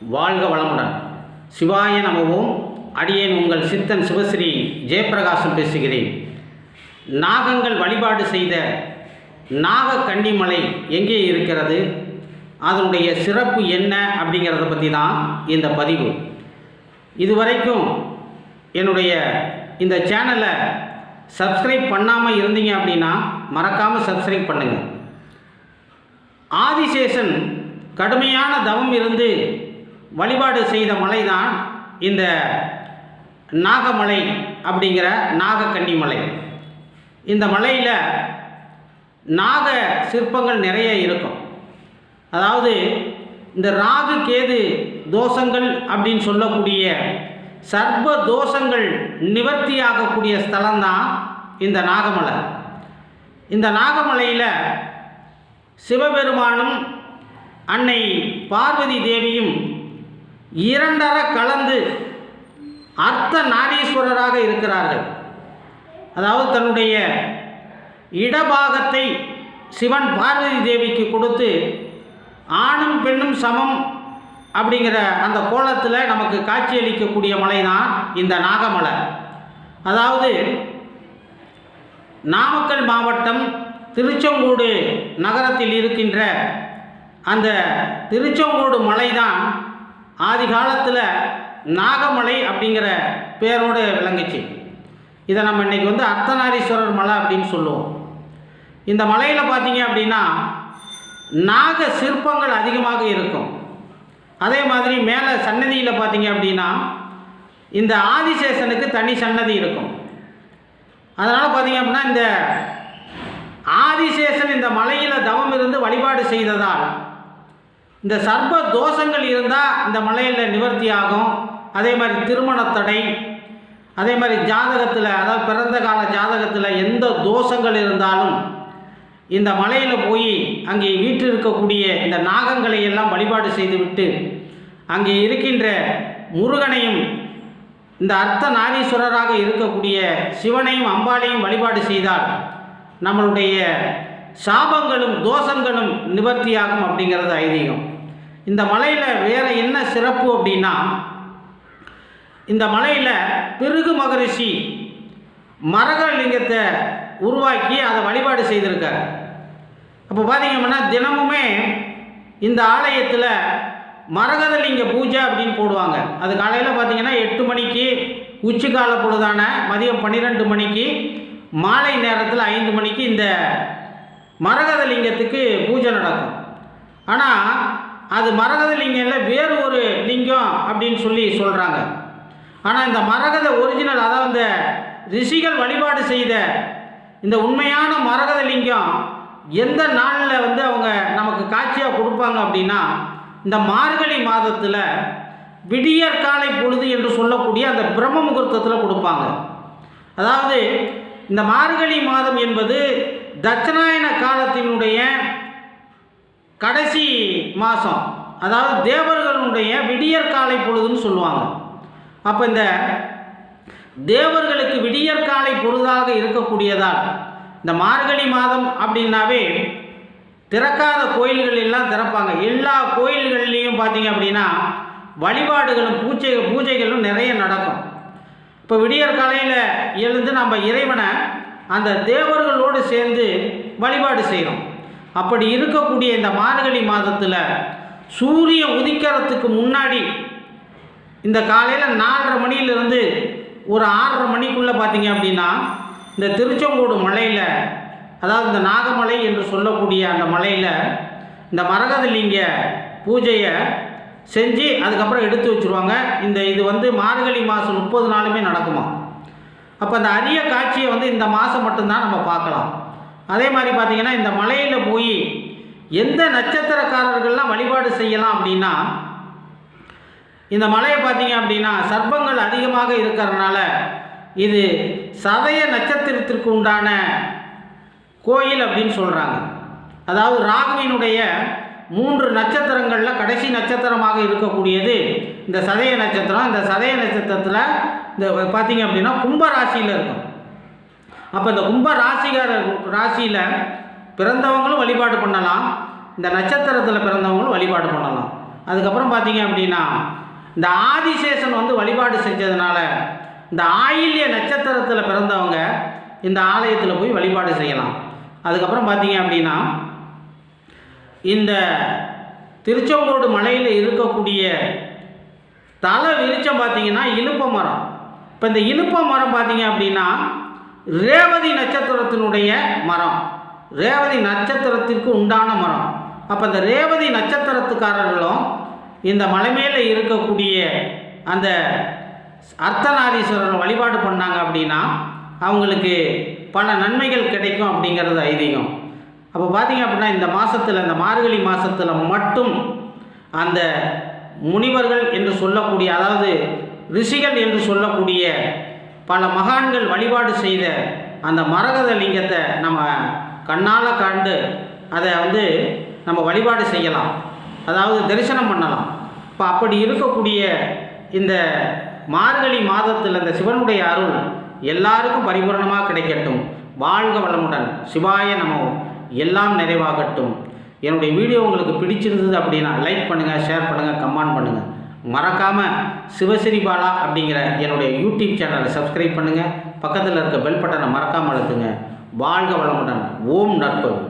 வாழ்க வளமுடன். சிவாய நமவோம். அடியேன் உங்கள் சித்தன் சிவஸ்ரீ ஜெயப்பிரகாசம் பேசுகிறேன். நாகங்கள் வழிபாடு செய்த நாக கன்னிமலை எங்கே இருக்கிறது, அதனுடைய சிறப்பு என்ன அப்படிங்கிறத பற்றி தான் இந்த பதிவு. இதுவரைக்கும் என்னுடைய இந்த சேனலை சப்ஸ்கிரைப் பண்ணாமல் இருந்தீங்க அப்படின்னா மறக்காமல் சப்ஸ்கிரைப் பண்ணுங்கள். ஆதிசேஷன் கடுமையான தவம் இருந்து வழிபாடு செய்த மலை தான் இந்த நாகமலை அப்படிங்கிற நாகக்கன்னிமலை. இந்த மலையில் நாக சிற்பங்கள் நிறைய இருக்கும். அதாவது இந்த ராகு கேது தோஷங்கள் அப்படின்னு சொல்லக்கூடிய சர்வ தோஷங்கள் நிவர்த்தியாகக்கூடிய ஸ்தலம்தான் இந்த நாகமலை. இந்த நாகமலையில் சிவபெருமானும் அன்னை பார்வதி தேவியும் இரண்டர கலந்து அர்த்த நாரீஸ்வரராக இருக்கிறார்கள். அதாவது தன்னுடைய இடபாகத்தை சிவன் பார்வதி தேவிக்கு கொடுத்து ஆணும் பெண்ணும் சமம் அப்படிங்கிற அந்த கோலத்தில் நமக்கு காட்சியளிக்கக்கூடிய மலை தான் இந்த நாகமலை. அதாவது நாமக்கல் மாவட்டம் திருச்செங்கோடு நகரத்தில் இருக்கின்ற அந்த திருச்செங்கோடு மலை தான் ஆதி காலத்தில் நாகமலை அப்படிங்கிற பேரோடு விளங்குச்சு. இதை நம்ம இன்றைக்கி அர்த்தநாரீஸ்வரர் மலை அப்படின்னு சொல்லுவோம். இந்த மலையில் பார்த்தீங்க அப்படின்னா நாக சிற்பங்கள் அதிகமாக இருக்கும். அதே மாதிரி மேலே சன்னதியில் பார்த்தீங்க அப்படின்னா இந்த ஆதிசேஷனுக்கு தனி சன்னதி இருக்கும். அதனால் பார்த்தீங்க அப்படின்னா இந்த ஆதிசேஷன் இந்த மலையில் தவம் இருந்து வழிபாடு செய்ததால் இந்த சர்வ தோஷங்கள் இருந்தால் இந்த மலையில் நிவர்த்தி ஆகும். அதே மாதிரி திருமணத்தடை, அதே மாதிரி ஜாதகத்தில், அதாவது பிறந்த கால ஜாதகத்தில் எந்த தோஷங்கள் இருந்தாலும் இந்த மலையில் போய் அங்கே வீட்டில் இருக்கக்கூடிய இந்த நாகங்களை எல்லாம் வழிபாடு செய்துவிட்டு அங்கே இருக்கின்ற முருகனையும் இந்த அர்த்த நாரீஸ்வரராக இருக்கக்கூடிய சிவனையும் அம்பாளையும் வழிபாடு செய்தால் நம்மளுடைய சாபங்களும் தோஷங்களும் நிவர்த்தியாகும் அப்படிங்கிறது ஐதீகம். இந்த மலையில் வேறு என்ன சிறப்பு அப்படின்னா, இந்த மலையில் பிருகு மகரிஷி மரகலிங்கத்தை உருவாக்கி அதை வழிபாடு செய்திருக்கார். அப்போ பார்த்தீங்கன்னா தினமுமே இந்த ஆலயத்தில் மரகதலிங்க பூஜை அப்படின்னு போடுவாங்க. அது காலையில் பார்த்தீங்கன்னா 8 மணிக்கு உச்சிக்கால பொழுதான மதியம் 12 மணிக்கு, மாலை நேரத்தில் 5 மணிக்கு இந்த மரகதலிங்கத்துக்கு பூஜை நடக்கும். ஆனால் அது மரகதலிங்கம் இல்லை, வேறு ஒரு லிங்கம் அப்படின்னு சொல்கிறாங்க. ஆனால் இந்த மரகத ஒரிஜினல், அதாவது இந்த ரிஷிகள் வழிபாடு செய்த இந்த உண்மையான மரகதலிங்கம் எந்த நாளில் அவங்க நமக்கு காட்சியாக கொடுப்பாங்க அப்படின்னா இந்த மார்கழி மாதத்தில் விடியற்காலை பொழுது என்று சொல்லக்கூடிய அந்த பிரம்ம முகூர்த்தத்தில் கொடுப்பாங்க. அதாவது இந்த மார்கழி மாதம் என்பது தட்சிணாயன காலத்தினுடைய கடைசி மாதம், அதாவது தேவர்களுடைய விடியற்காலை பொழுதுன்னு சொல்லுவாங்க. அப்போ இந்த தேவர்களுக்கு விடியற்காலை பொழுதாக இருக்கக்கூடியதால் இந்த மார்கழி மாதம் அப்படின்னாவே திறக்காத கோயில்கள் எல்லாம் திறப்பாங்க. எல்லா கோயில்கள்லேயும் பார்த்தீங்க அப்படின்னா வழிபாடுகளும் பூஜைகளும் நிறைய நடக்கும். இப்போ விடியற்காலையில் எழுந்து நம்ம இறைவனை அந்த தேவர்களோடு சேர்ந்து வழிபாடு செய்கிறோம். அப்படி இருக்கக்கூடிய இந்த மார்கழி மாதத்தில் சூரியன் உதிக்கிறதுக்கு முன்னாடி இந்த காலையில் 4:30 மணியிலிருந்து ஒரு 6:30 மணிக்குள்ளே பார்த்தீங்க அப்படின்னா இந்த திருச்செங்கோடு மலையில், அதாவது இந்த நாகமலை என்று சொல்லக்கூடிய அந்த மலையில் இந்த மரகதலிங்க பூஜையை செஞ்சு அதுக்கப்புறம் எடுத்து வச்சுருவாங்க. இது மார்கழி மாதம் 30 நாளுமே நடக்குமா. அப்போ அந்த அரிய காட்சியை இந்த மாதம் மட்டும்தான் நம்ம பார்க்கலாம். அதே மாதிரி பார்த்திங்கன்னா இந்த மலையில் போய் எந்த நட்சத்திரக்காரர்கள்லாம் வழிபாடு செய்யலாம் அப்படின்னா, இந்த மலையை பார்த்தீங்க அப்படின்னா சர்ப்பங்கள் அதிகமாக இருக்கிறதுனால இது சதய நட்சத்திரத்திற்கு உண்டான கோயில் அப்படின்னு சொல்கிறாங்க. அதாவது ராகுவினுடைய 3 நட்சத்திரங்களில் கடைசி நட்சத்திரமாக இருக்கக்கூடியது இந்த சதய நட்சத்திரம். இந்த சதய நட்சத்திரத்தில் இந்த பார்த்தீங்க அப்படின்னா கும்ப ராசியில் இருக்கும். அப்போ இந்த கும்ப ராசியில் பிறந்தவங்களும் வழிபாடு பண்ணலாம், இந்த நட்சத்திரத்தில் பிறந்தவங்களும் வழிபாடு பண்ணலாம். அதுக்கப்புறம் பார்த்தீங்க அப்படின்னா இந்த ஆதிசேஷன் வந்து வழிபாடு செஞ்சதுனால இந்த ஆயில்ய நட்சத்திரத்தில் பிறந்தவங்க இந்த ஆலயத்தில் போய் வழிபாடு செய்யலாம். அதுக்கப்புறம் பார்த்தீங்க அப்படின்னா இந்த திருச்செங்கோடு மலையில் இருக்கக்கூடிய தலை விருட்சம் பார்த்தீங்கன்னா இலுப்ப மரம். இப்போ இந்த இலுப்ப மரம் பார்த்தீங்க அப்படின்னா ரேவதி நட்சத்திரத்தினுடைய மரம், ரேவதி நட்சத்திரத்திற்கு உண்டான மரம். அப்போ இந்த ரேவதி நட்சத்திரத்துக்காரர்களும் இந்த மலை மேலே இருக்கக்கூடிய அந்த அர்த்தநாரீஸ்வரர் வழிபாடு பண்ணாங்க அப்படின்னா அவங்களுக்கு பல நன்மைகள் கிடைக்கும் அப்படிங்கிறது ஐதீகம். அப்போ பார்த்தீங்க அப்படின்னா இந்த மாதத்தில், இந்த மார்கழி மாதத்தில் மட்டும் அந்த முனிவர்கள் என்று சொல்லக்கூடிய, அதாவது ரிஷிகள் என்று சொல்லக்கூடிய பல மகான்கள் வழிபாடு செய்த அந்த மரகத லிங்கத்தை நம்ம கண்ணால் கண்டு அதை வந்து நம்ம வழிபாடு செய்யலாம், அதாவது தரிசனம் பண்ணலாம். இப்போ அப்படி இருக்கக்கூடிய இந்த மார்கழி மாதத்தில் இந்த சிவனுடைய அருள் எல்லாருக்கும் பரிபூரணமாக கிடைக்கட்டும். வாழ்க வளமுடன். சிவாய நமோ. எல்லாம் நிறைவாகட்டும். என்னுடைய வீடியோ உங்களுக்கு பிடிச்சிருந்தது அப்படின்னா லைக் பண்ணுங்கள், ஷேர் பண்ணுங்கள், கமெண்ட் பண்ணுங்கள். மறக்காமல் சிவஸ்ரீ பாலா அப்படிங்கிற என்னுடைய யூடியூப் சேனலை சப்ஸ்கிரைப் பண்ணுங்கள். பக்கத்தில் இருக்க பெல் பட்டனை மறக்காமல் அழுத்துங்க. வாழ்க வளமுடன். ஓம் நற்பவி.